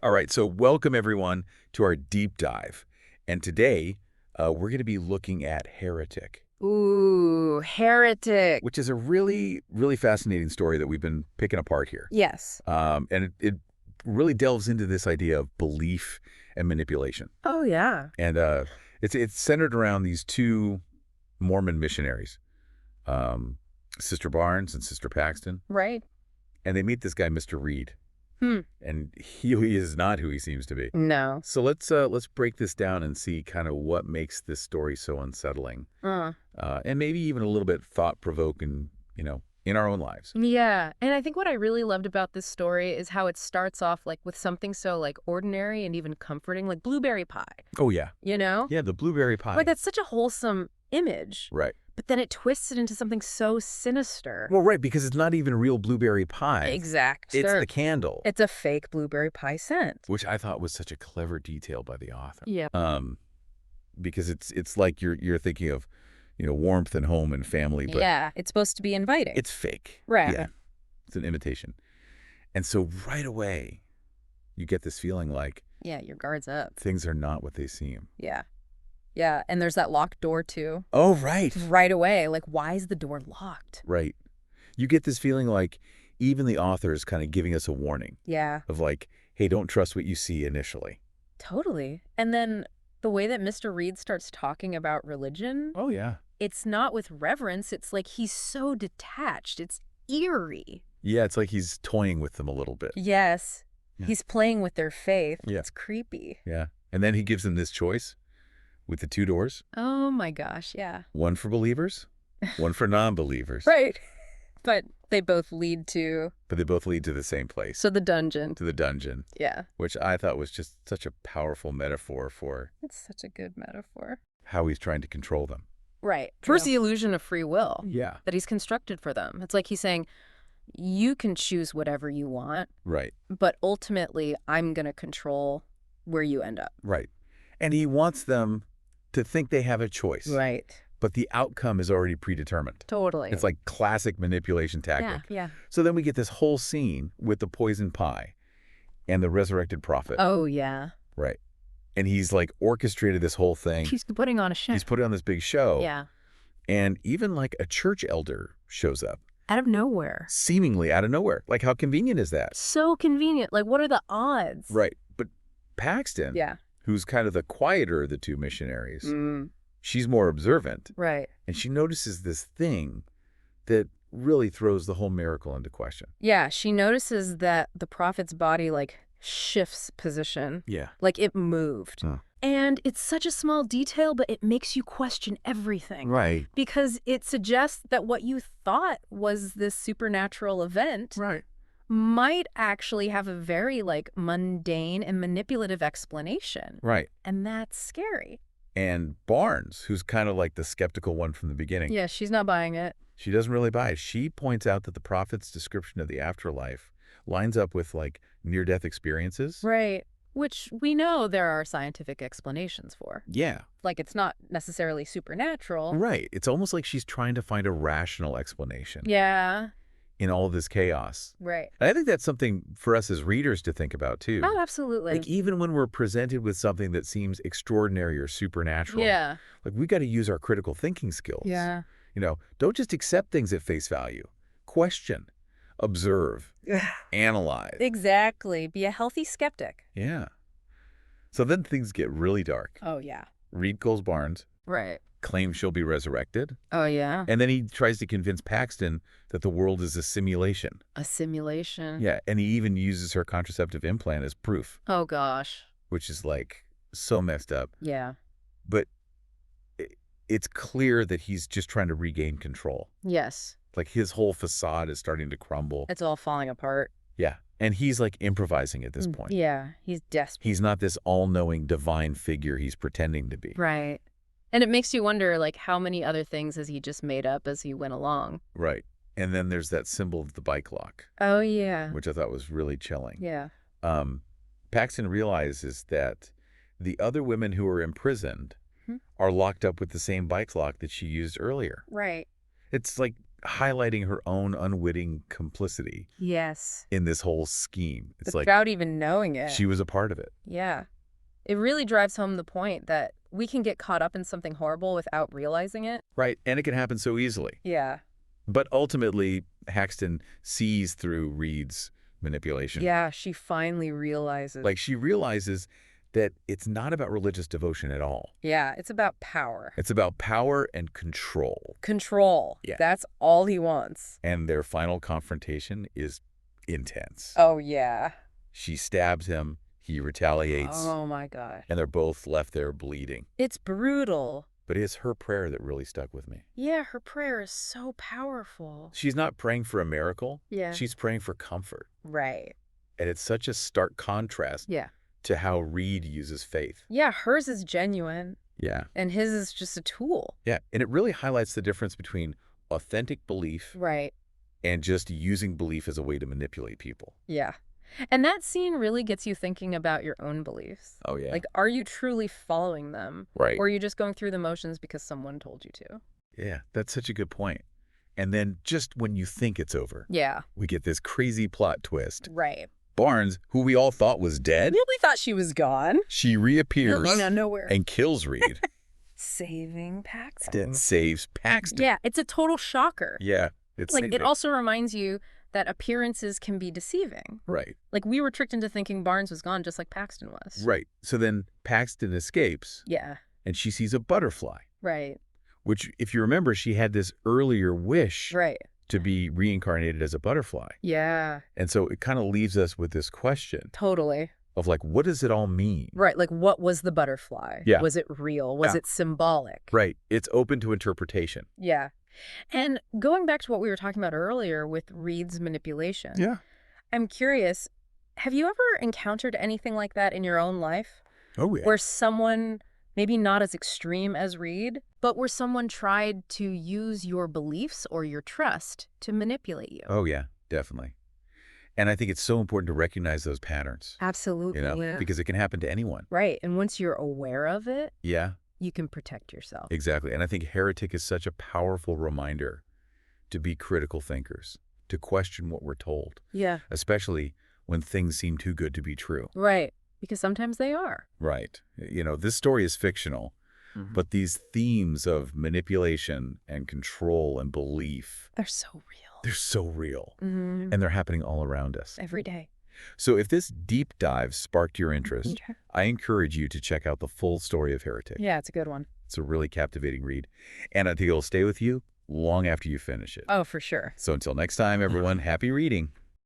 All right, so welcome everyone to our deep dive. And today, we're going to be looking at Heretic, Ooh, heretic. which is a really, really fascinating story that we've been picking apart here. Yes. And it really delves into this idea of belief and manipulation. Oh, yeah. And it's centered around these two Mormon missionaries, Sister Barnes and Sister Paxton. Right. And they meet this guy, Mr. Reed. Hmm. And he is not who he seems to be. No. So let's break this down and see kind of what makes this story so unsettling, and maybe even a little bit thought-provoking, in our own lives. Yeah. And I think what I really loved about this story is how it starts off like with something so like ordinary and even comforting, like blueberry pie. Oh yeah, You know? yeah, the blueberry pie. Like that's such a wholesome image. Right. But then it twists it into something so sinister. Well, right, because it's not even real blueberry pie. Exact. It's the candle. It's a fake blueberry pie scent. Which I thought was such a clever detail by the author. Yeah. Because it's like you're thinking of, warmth and home and family, but yeah. It's supposed to be inviting. it's fake. Right. Yeah. It's an imitation. And so right away, you get this feeling like Yeah, your guard's up. things are not what they seem. Yeah. Yeah. And there's that locked door too. Oh, right. Right away. Like, why is the door locked? Right. You get this feeling like even the author is kind of giving us a warning Yeah. of like, hey, don't trust what you see initially. Totally. And then the way that Mr. Reed starts talking about religion, Oh, yeah. it's not with reverence. It's like he's so detached. It's eerie. Yeah, it's like he's toying with them a little bit. Yes. Yeah. He's playing with their faith. Yeah. It's creepy. Yeah. And then he gives them this choice with the two doors, Oh my gosh. Yeah. one for believers, one for non-believers. Right. But they both lead to... But they both lead to the same place, So the dungeon. to the dungeon, Yeah. which I thought was just such a powerful metaphor for It's such a good metaphor. how he's trying to control them. Right. First, the illusion of free will Yeah. that he's constructed for them. It's like he's saying, you can choose whatever you want, Right. but ultimately, I'm going to control where you end up. Right. And he wants them to think they have a choice. Right. But the outcome is already predetermined. Totally. It's like classic manipulation tactic. Yeah. So then we get this whole scene with the poison pie and the resurrected prophet. Oh, yeah. Right. And he's like orchestrated this whole thing. He's putting on a show. He's putting on this big show. Yeah. And even like a church elder shows up, Out of nowhere. seemingly out of nowhere. Like how convenient is that? So convenient. Like, what are the odds? Right. But Paxton, Yeah. who's kind of the quieter of the two missionaries, Mm. she's more observant. Right. And she notices this thing that really throws the whole miracle into question. Yeah. She notices that the prophet's body, like, shifts position. Yeah. Like, it moved. Huh. And it's such a small detail, but it makes you question everything. Right. Because it suggests that what you thought was this supernatural event Right. might actually have a very, like, mundane and manipulative explanation. Right. And that's scary. And Barnes, who's kind of like the skeptical one from the beginning, Yeah, she's not buying it. she doesn't really buy it. She points out that the prophet's description of the afterlife lines up with like near-death experiences. Right. Which we know there are scientific explanations for. Yeah. Like, it's not necessarily supernatural. Right. It's almost like she's trying to find a rational explanation Yeah. in all of this chaos. Right. And I think that's something for us as readers to think about too. Oh, absolutely. Like even when we're presented with something that seems extraordinary or supernatural, Yeah. like we got to use our critical thinking skills. Yeah. Don't just accept things at face value. Question, observe, analyze. Exactly. Be a healthy skeptic. Yeah. So then things get really dark. Oh, yeah. Reed calls Barnes, Right. claims she'll be resurrected, Oh, yeah. and then he tries to convince Paxton that the world is a simulation. A simulation. Yeah, and he even uses her contraceptive implant as proof, Oh, gosh. which is like so messed up. Yeah. But it's clear that he's just trying to regain control. Yes. Like his whole facade is starting to crumble. It's all falling apart. Yeah, and he's like improvising at this point. Yeah. He's desperate. He's not this all-knowing divine figure he's pretending to be. Right. And it makes you wonder, like, how many other things has he just made up as he went along? Right. And then there's that symbol of the bike lock, Oh, yeah. which I thought was really chilling. Yeah. Paxton realizes that the other women who are imprisoned Hmm. are locked up with the same bike lock that she used earlier. Right. It's like highlighting her own unwitting complicity Yes. in this whole scheme. It's like Without even knowing it. she was a part of it. Yeah. It really drives home the point that we can get caught up in something horrible without realizing it. Right, and it can happen so easily. Yeah. But ultimately, Paxton sees through Reed's manipulation. Yeah, she finally realizes. Like, she realizes that it's not about religious devotion at all. Yeah, it's about power. It's about power and control. Control. Yeah. That's all he wants. And their final confrontation is intense. Oh, yeah. She stabs him, he retaliates, Oh, my God. and they're both left there bleeding. It's brutal. But it's her prayer that really stuck with me. Yeah, her prayer is so powerful. She's not praying for a miracle. Yeah. She's praying for comfort. Right. And it's such a stark contrast Yeah. to how Reed uses faith. Yeah, hers is genuine, Yeah. and his is just a tool. Yeah. And it really highlights the difference between authentic belief Right. and just using belief as a way to manipulate people. Yeah. And that scene really gets you thinking about your own beliefs. Oh, yeah. Like, are you truly following them? Right. Or are you just going through the motions because someone told you to? Yeah, that's such a good point. And then just when you think it's over, Yeah. we get this crazy plot twist. Right. Barnes, who we all thought was dead, Really thought she was gone. she reappears Out of nowhere. and kills Reed. Saving Paxton. Saves Paxton. Yeah, it's a total shocker. Yeah. It's Like, it also reminds you that appearances can be deceiving. Right. Like, we were tricked into thinking Barnes was gone just like Paxton was. Right. So then Paxton escapes Yeah. and she sees a butterfly, Right. which, if you remember, she had this earlier wish Right. to be reincarnated as a butterfly. Yeah. And so it kind of leaves us with this question Totally. of like, what does it all mean? Right. Like, what was the butterfly? Yeah. Was it real? Was Yeah. it symbolic? Right. It's open to interpretation. Yeah. And going back to what we were talking about earlier with Reed's manipulation. Yeah. I'm curious, have you ever encountered anything like that in your own life? Oh, yeah. Where someone, maybe not as extreme as Reed, but where someone tried to use your beliefs or your trust to manipulate you? Oh, yeah, definitely. And I think it's so important to recognize those patterns, Absolutely. Yeah. because it can happen to anyone. Right. And once you're aware of it, Yeah, you can protect yourself. exactly. And I think Heretic is such a powerful reminder to be critical thinkers, to question what we're told, Yeah. especially when things seem too good to be true. Right. Because sometimes they are. Right. This story is fictional, but these themes of manipulation and control and belief, They're so real. they're so real. Mm-hmm. And they're happening all around us. Every day. So if this deep dive sparked your interest, I encourage you to check out the full story of Heretic. Yeah, it's a good one. It's a really captivating read. And I think it'll stay with you long after you finish it. Oh, for sure. So until next time, everyone, happy reading.